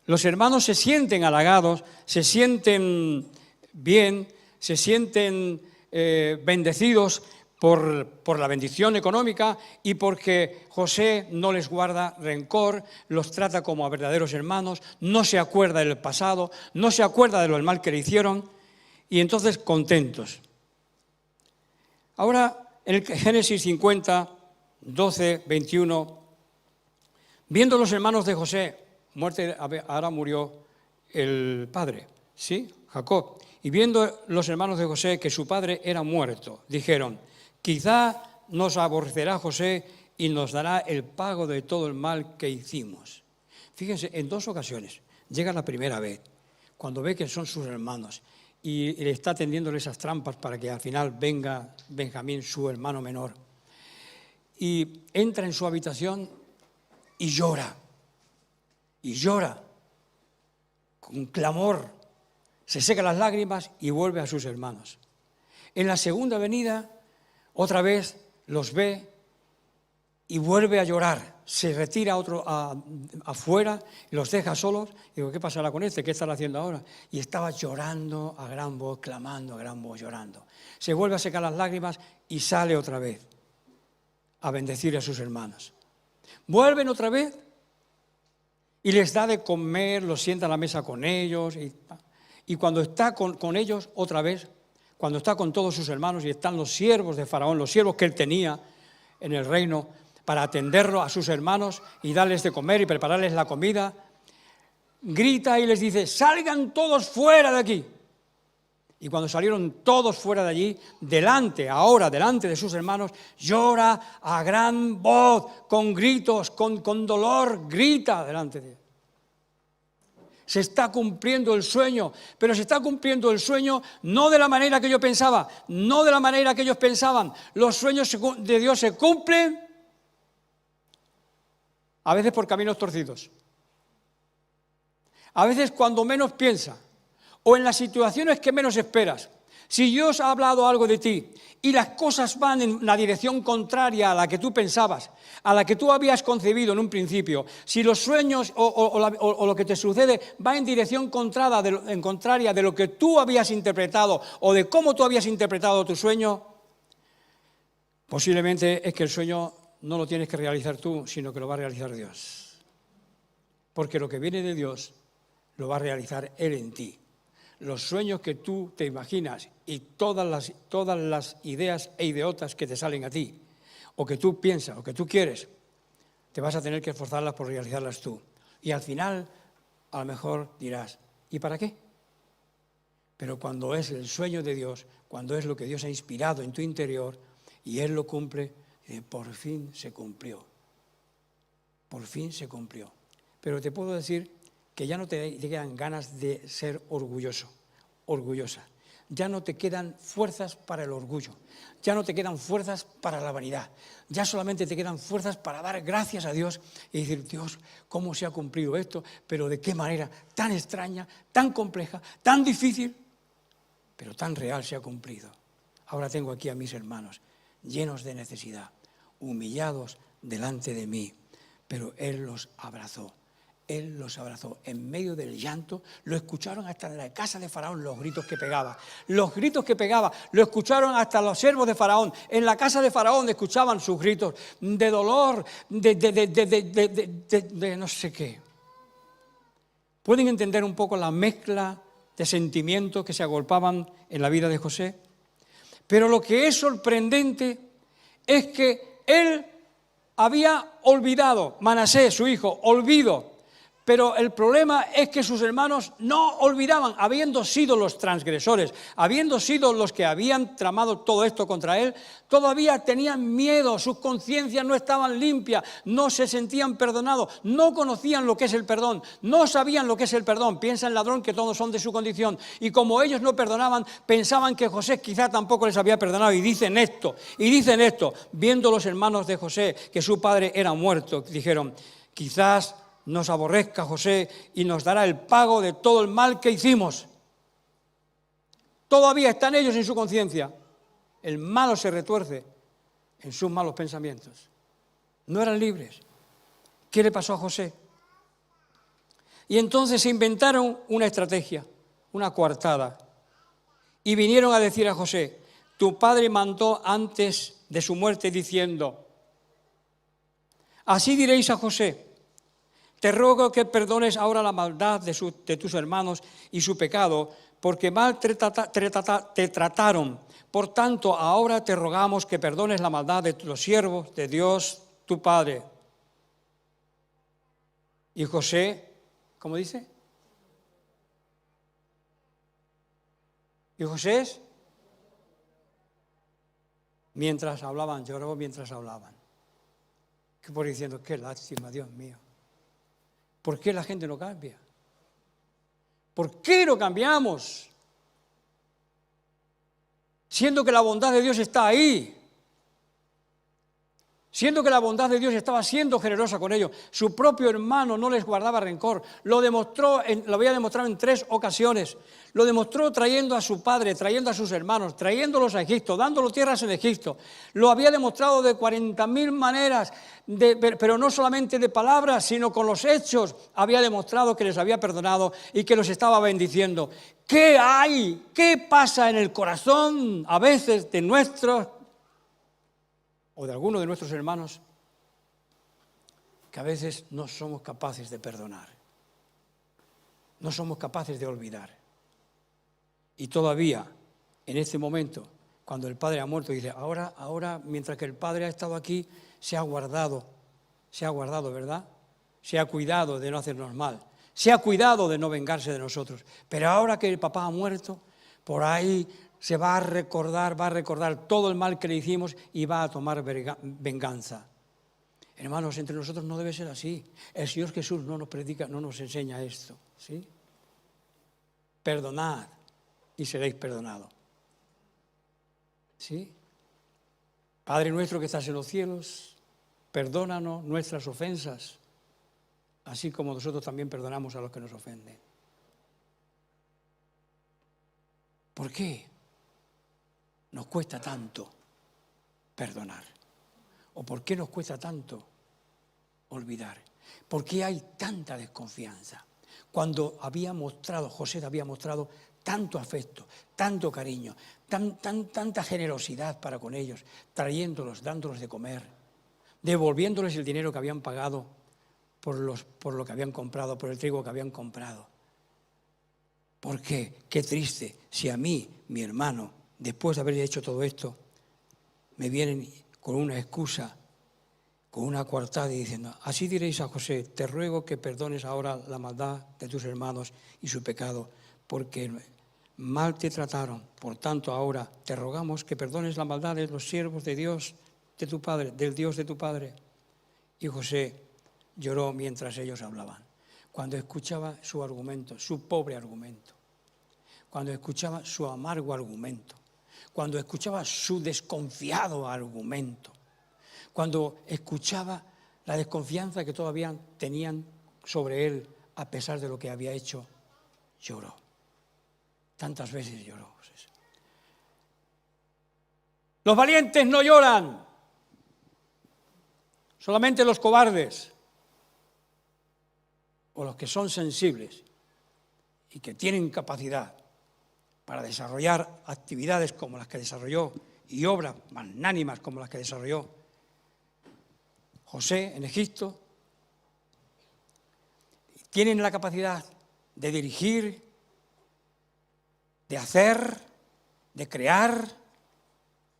Los hermanos se sienten halagados, se sienten bien, se sienten bendecidos por la bendición económica y porque José no les guarda rencor, los trata como a verdaderos hermanos, no se acuerda del pasado, no se acuerda de lo mal que le hicieron, y entonces contentos. Ahora, en el Génesis 50, 12, 21, viendo los hermanos de José, ahora murió el padre, ¿sí? Jacob, y viendo los hermanos de José que su padre era muerto, dijeron, quizá nos aborrecerá José y nos dará el pago de todo el mal que hicimos. Fíjense, en dos ocasiones, llega la primera vez, cuando ve que son sus hermanos y le está tendiéndole esas trampas para que al final venga Benjamín, su hermano menor, y entra en su habitación y llora con clamor, se seca las lágrimas y vuelve a sus hermanos. En la segunda venida, otra vez los ve y vuelve a llorar, se retira afuera, los deja solos. Digo, ¿qué pasará con este? ¿Qué estará haciendo ahora? Y estaba llorando a gran voz, clamando a gran voz, llorando. Se vuelve a secar las lágrimas y sale otra vez a bendecir a sus hermanos. Vuelven otra vez y les da de comer, los sienta a la mesa con ellos. Y cuando está con ellos otra vez, cuando está con todos sus hermanos y están los siervos de Faraón, los siervos que él tenía en el reino para atenderlo a sus hermanos y darles de comer y prepararles la comida, grita y les dice, salgan todos fuera de aquí. Y cuando salieron todos fuera de allí, delante de sus hermanos, llora a gran voz, con gritos, con dolor, grita delante de ellos. Se está cumpliendo el sueño, pero se está cumpliendo el sueño no de la manera que yo pensaba, no de la manera que ellos pensaban. Los sueños de Dios se cumplen a veces por caminos torcidos, a veces cuando menos piensa, o en las situaciones que menos esperas. Si Dios ha hablado algo de ti y las cosas van en la dirección contraria a la que tú pensabas, a la que tú habías concebido en un principio, si los sueños o lo que te sucede va en dirección contraria de lo que tú habías interpretado o de cómo tú habías interpretado tu sueño, posiblemente es que el sueño no lo tienes que realizar tú, sino que lo va a realizar Dios. Porque lo que viene de Dios lo va a realizar Él en ti. Los sueños que tú te imaginas y todas las ideas e ideotas que te salen a ti, o que tú piensas, o que tú quieres, te vas a tener que esforzarlas por realizarlas tú. Y al final, a lo mejor dirás, ¿y para qué? Pero cuando es el sueño de Dios, cuando es lo que Dios ha inspirado en tu interior, y Él lo cumple, por fin se cumplió. Por fin se cumplió. Pero te puedo decir que ya no te quedan ganas de ser orgulloso, orgullosa. Ya no te quedan fuerzas para el orgullo, ya no te quedan fuerzas para la vanidad, ya solamente te quedan fuerzas para dar gracias a Dios y decir, Dios, ¿cómo se ha cumplido esto? Pero de qué manera tan extraña, tan compleja, tan difícil, pero tan real se ha cumplido. Ahora tengo aquí a mis hermanos, llenos de necesidad, humillados delante de mí, pero Él los abrazó. Él los abrazó en medio del llanto. Lo escucharon hasta en la casa de Faraón los gritos que pegaba. Los gritos que pegaba lo escucharon hasta los siervos de Faraón. En la casa de Faraón escuchaban sus gritos de dolor, de no sé qué. ¿Pueden entender un poco la mezcla de sentimientos que se agolpaban en la vida de José? Pero lo que es sorprendente es que él había olvidado, Manasés, su hijo, olvido. Pero el problema es que sus hermanos no olvidaban, habiendo sido los transgresores, habiendo sido los que habían tramado todo esto contra él, todavía tenían miedo, sus conciencias no estaban limpias, no se sentían perdonados, no conocían lo que es el perdón, no sabían lo que es el perdón. Piensa el ladrón que todos son de su condición. Y como ellos no perdonaban, pensaban que José quizá tampoco les había perdonado. Y dicen esto, viendo los hermanos de José que su padre era muerto, dijeron, quizás nos aborrezca José y nos dará el pago de todo el mal que hicimos. Todavía están ellos en su conciencia. El malo se retuerce en sus malos pensamientos. No eran libres. ¿Qué le pasó a José? Y entonces se inventaron una estrategia, una coartada. Y vinieron a decir a José, tu padre mandó antes de su muerte diciendo, así diréis a José, te ruego que perdones ahora la maldad de tus hermanos y su pecado, porque mal te trataron. Por tanto, ahora te rogamos que perdones la maldad de los siervos de Dios, tu Padre. Y José, ¿cómo dice? Y José, mientras hablaban, lloró mientras hablaban. Que por diciendo, qué lástima, Dios mío. ¿Por qué la gente no cambia? ¿Por qué no cambiamos? Siendo que la bondad de Dios está ahí. Siendo que la bondad de Dios estaba siendo generosa con ellos. Su propio hermano no les guardaba rencor. Lo había demostrado en 3 ocasiones. Lo demostró trayendo a su padre, trayendo a sus hermanos, trayéndolos a Egipto, dándole tierras en Egipto. Lo había demostrado de 40.000 maneras, pero no solamente de palabras, sino con los hechos. Había demostrado que les había perdonado y que los estaba bendiciendo. ¿Qué hay? ¿Qué pasa en el corazón a veces de nuestros o de algunos de nuestros hermanos que a veces no somos capaces de perdonar, no somos capaces de olvidar? Y todavía, en este momento, cuando el padre ha muerto, dice, ahora, mientras que el padre ha estado aquí, se ha guardado, ¿verdad? Se ha cuidado de no hacernos mal, se ha cuidado de no vengarse de nosotros. Pero ahora que el papá ha muerto, por ahí se va a recordar todo el mal que le hicimos y va a tomar venganza. Hermanos, entre nosotros no debe ser así. El Señor Jesús no nos predica, no nos enseña esto, ¿sí? Perdonad y seréis perdonados, ¿sí? Padre nuestro que estás en los cielos, perdónanos nuestras ofensas, así como nosotros también perdonamos a los que nos ofenden. ¿Por qué nos cuesta tanto perdonar? ¿O por qué nos cuesta tanto olvidar? ¿Por qué hay tanta desconfianza? Cuando José había mostrado tanto afecto, tanto cariño, tanta generosidad para con ellos, trayéndolos, dándolos de comer, devolviéndoles el dinero que habían pagado por lo que habían comprado, por el trigo que habían comprado. ¿Por qué? Qué triste si a mí, mi hermano, después de haber hecho todo esto, me vienen con una excusa, con una coartada y diciendo, así diréis a José, te ruego que perdones ahora la maldad de tus hermanos y su pecado, porque mal te trataron. Por tanto, ahora te rogamos que perdones la maldad de los siervos de Dios, de tu Padre, del Dios de tu Padre. Y José lloró mientras ellos hablaban. Cuando escuchaba su argumento, su pobre argumento, cuando escuchaba su amargo argumento, cuando escuchaba su desconfiado argumento, cuando escuchaba la desconfianza que todavía tenían sobre él a pesar de lo que había hecho, lloró. Tantas veces lloró. Los valientes no lloran, solamente los cobardes. o los que son sensibles y que tienen capacidad para desarrollar actividades como las que desarrolló y obras magnánimas como las que desarrolló José en Egipto, tienen la capacidad de dirigir, de hacer, de crear,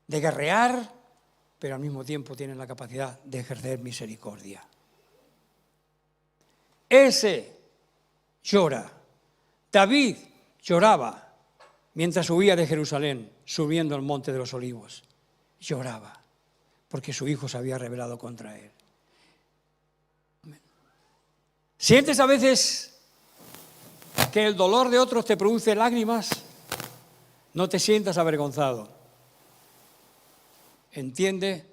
de guerrear, pero al mismo tiempo tienen la capacidad de ejercer misericordia. Ese llora. David lloraba mientras huía de Jerusalén, subiendo al monte de los Olivos. Lloraba porque su hijo se había rebelado contra él. ¿Sientes a veces que el dolor de otros te produce lágrimas? No te sientas avergonzado. Entiende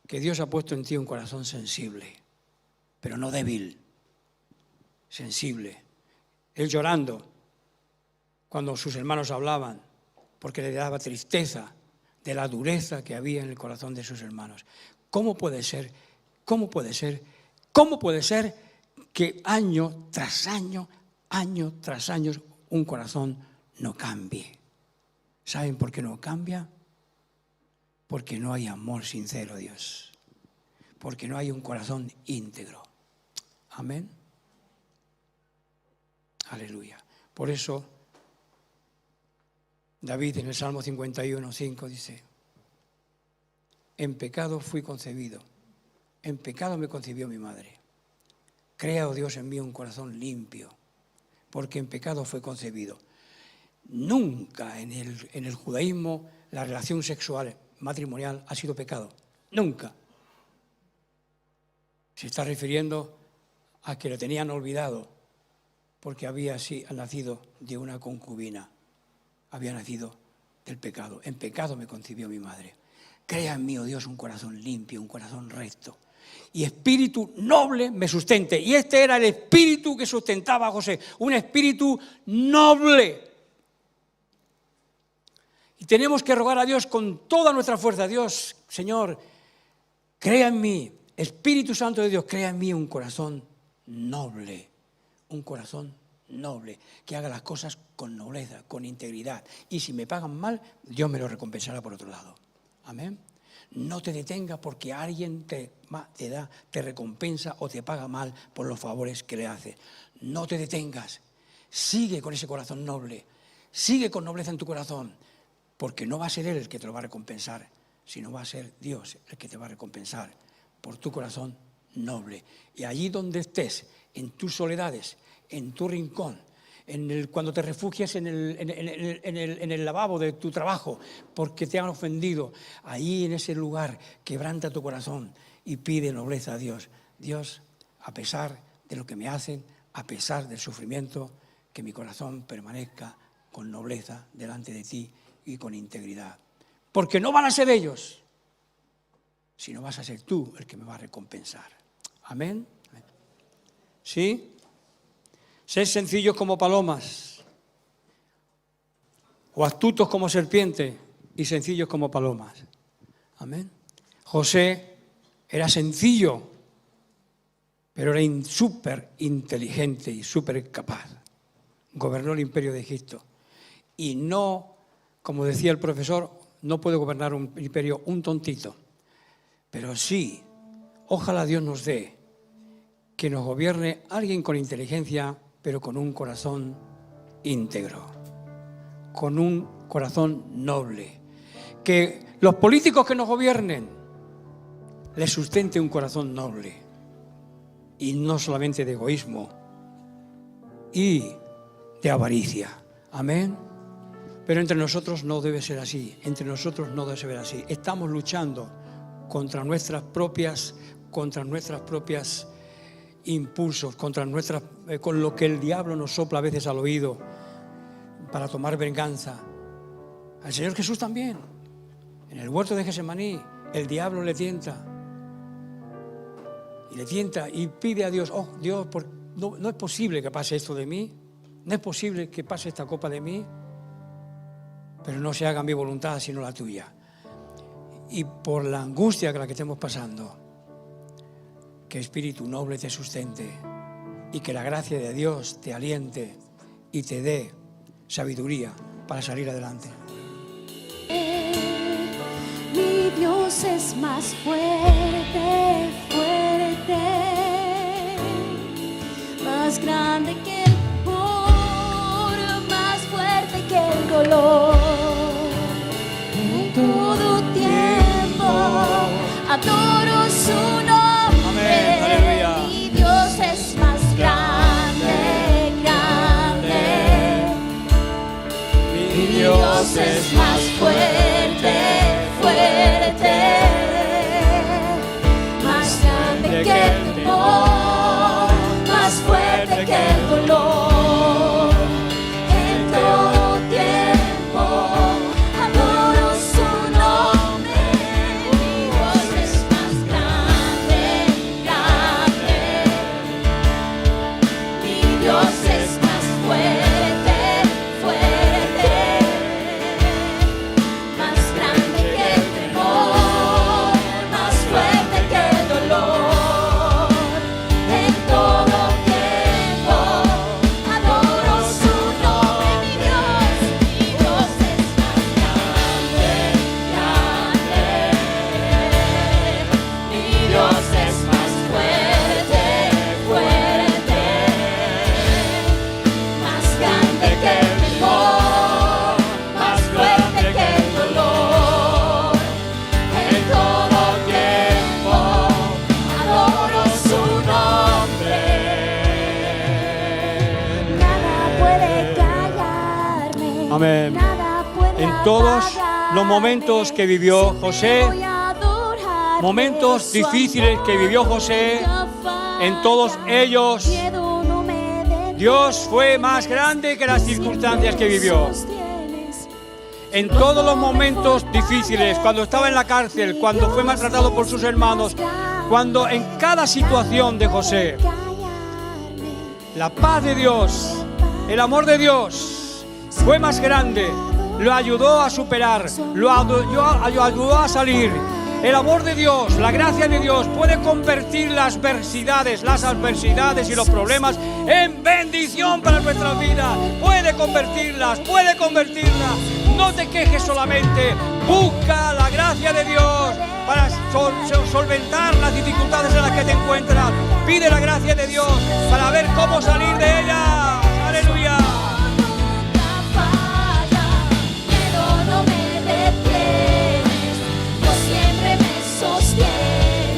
que Dios ha puesto en ti un corazón sensible, pero no débil, sensible. Él llorando cuando sus hermanos hablaban, porque le daba tristeza de la dureza que había en el corazón de sus hermanos. ¿Cómo puede ser que año tras año, un corazón no cambie? ¿Saben por qué no cambia? Porque no hay amor sincero a Dios, porque no hay un corazón íntegro. Amén. Aleluya. Por eso David en el Salmo 51:5 dice: en pecado fui concebido, en pecado me concibió mi madre. Crea, oh Dios, en mí un corazón limpio, porque en pecado fue concebido. Nunca en el judaísmo la relación sexual matrimonial ha sido pecado. Nunca. Se está refiriendo a que lo tenían olvidado porque había nacido de una concubina. Había nacido del pecado. En pecado me concibió mi madre. Crea en mí, oh Dios, un corazón limpio, un corazón recto. Y espíritu noble me sustente. Y este era el espíritu que sustentaba a José. Un espíritu noble. Y tenemos que rogar a Dios con toda nuestra fuerza. Dios, Señor, crea en mí, Espíritu Santo de Dios, crea en mí un corazón noble. Un corazón noble, que haga las cosas con nobleza, con integridad. Y si me pagan mal, Dios me lo recompensará por otro lado. Amén. No te detengas porque alguien te recompensa o te paga mal por los favores que le haces. No te detengas. Sigue con ese corazón noble. Sigue con nobleza en tu corazón. Porque no va a ser Él el que te lo va a recompensar, sino va a ser Dios el que te va a recompensar por tu corazón noble. Y allí donde estés, en tus soledades, en tu rincón, cuando te refugias en el lavabo de tu trabajo, porque te han ofendido, ahí en ese lugar quebranta tu corazón y pide nobleza a Dios. Dios, a pesar de lo que me hacen, a pesar del sufrimiento, que mi corazón permanezca con nobleza delante de ti y con integridad. Porque no van a ser ellos, sino vas a ser tú el que me va a recompensar. Amén. ¿Sí? Sed sencillos como palomas, o astutos como serpientes y sencillos como palomas. Amén. José era sencillo, pero era súper inteligente y súper capaz. Gobernó el imperio de Egipto. Y no, como decía el profesor, no puede gobernar un imperio un tontito. Pero sí, ojalá Dios nos dé que nos gobierne alguien con inteligencia, pero con un corazón íntegro, con un corazón noble. Que los políticos que nos gobiernen les sustente un corazón noble y no solamente de egoísmo y de avaricia. Amén. Pero entre nosotros no debe ser así, entre nosotros no debe ser así. Estamos luchando contra nuestras propias impulsos, con lo que el diablo nos sopla a veces al oído para tomar venganza. Al Señor Jesús también. En el huerto de Getsemaní, el diablo le tienta y pide a Dios: oh Dios, no es posible que pase esto de mí, no es posible que pase esta copa de mí, pero no se haga mi voluntad sino la tuya. Y por la angustia que la que estemos pasando, que espíritu noble te sustente, y que la gracia de Dios te aliente y te dé sabiduría para salir adelante. Mi Dios es más fuerte, fuerte, más grande que el amor, más fuerte que el dolor. En todo tiempo adoro su nombre. Amén, aleluya. Mi Dios es más grande, grande. Mi Dios es más fuerte, fuerte, más grande que el temor, más fuerte que el dolor. En todo tiempo adoro su nombre. Mi Dios es más grande, grande. Mi Dios es más fuerte, fuerte, más grande que el temor, más fuerte que el dolor. En todo tiempo adoro su nombre. Mi Dios es más grande, grande. Mi Dios es más fuerte, fuerte, más grande que el temor, más fuerte que el dolor. En todo tiempo adoro su nombre. Nada puede callarme. Amén. Nada puede En todos los momentos que vivió José, momentos difíciles que vivió José, en todos ellos Dios fue más grande que las circunstancias que vivió. En todos los momentos difíciles, cuando estaba en la cárcel, cuando fue maltratado por sus hermanos, cuando en cada situación de José, la paz de Dios, el amor de Dios fue más grande, lo ayudó a superar, lo ayudó a salir. El amor de Dios, la gracia de Dios puede convertir las adversidades y los problemas en bendición para nuestras vidas. Puede convertirlas. No te quejes solamente, busca la gracia de Dios para solventar las dificultades en las que te encuentras. Pide la gracia de Dios para ver cómo salir de ellas. Aleluya. No me detienes, Dios siempre me sostiene,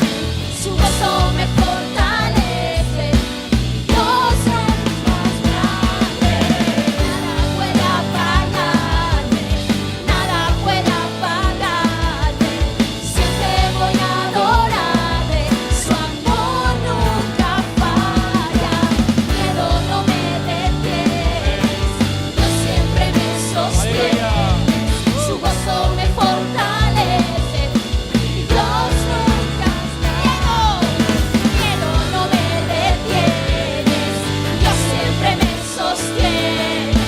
su gozo me fortalece. Dios es más grande, nada puede apagarme, nada puede apagarme. Siempre voy a adorarle, su amor nunca falla. Miedo no me detienes, Dios siempre me sostiene. Su gozo me fortalece, y Dios nunca miedo no me detienes, Dios siempre me sostiene,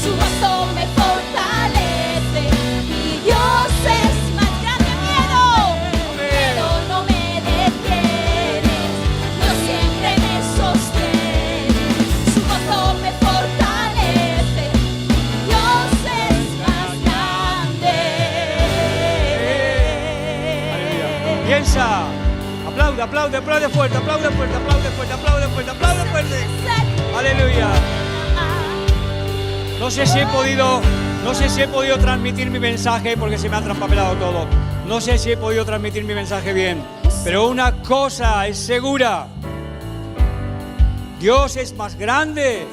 su gozo me fortalece, y Dios es más grande. Miedo no me detienes, Dios siempre me sostiene, su gozo me fortalece, Dios es más grande. Piensa, aplaude fuerte. Aleluya. No sé si he podido transmitir mi mensaje porque se me ha traspapelado todo. No sé si he podido transmitir mi mensaje bien, pero una cosa es segura: Dios es más grande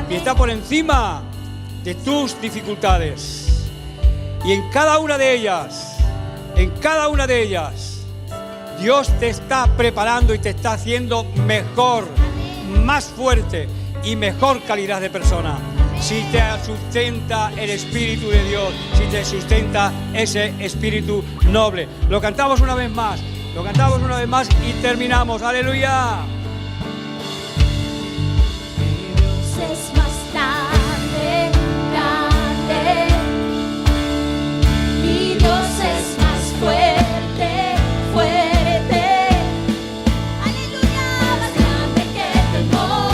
y está por encima de tus dificultades. Y en cada una de ellas, Dios te está preparando y te está haciendo mejor, más fuerte y mejor calidad de persona. Si te sustenta el Espíritu de Dios, si te sustenta ese espíritu noble. Lo cantamos una vez más y terminamos. ¡Aleluya! Dios es más grande, grande. Mi Dios es más fuerte, fuerte. Aleluya, más grande que el temor.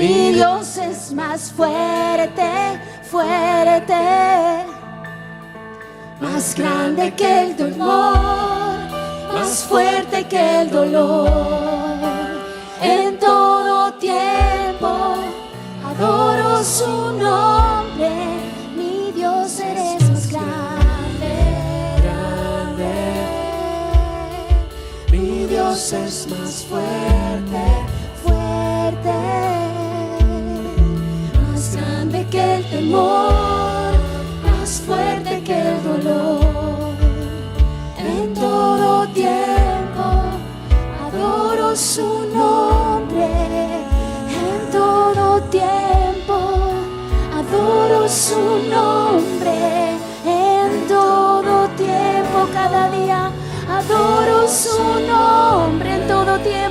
Mi Dios es más fuerte, fuerte, más grande que el dolor, más fuerte que el dolor. En todo tiempo adoro su nombre. Mi Dios eres más grande, grande. Mi Dios es más fuerte, fuerte, más grande que el temor, más fuerte que el dolor. En todo tiempo adoro su nombre. En todo tiempo adoro su nombre. En todo tiempo, cada día adoro su nombre. En todo tiempo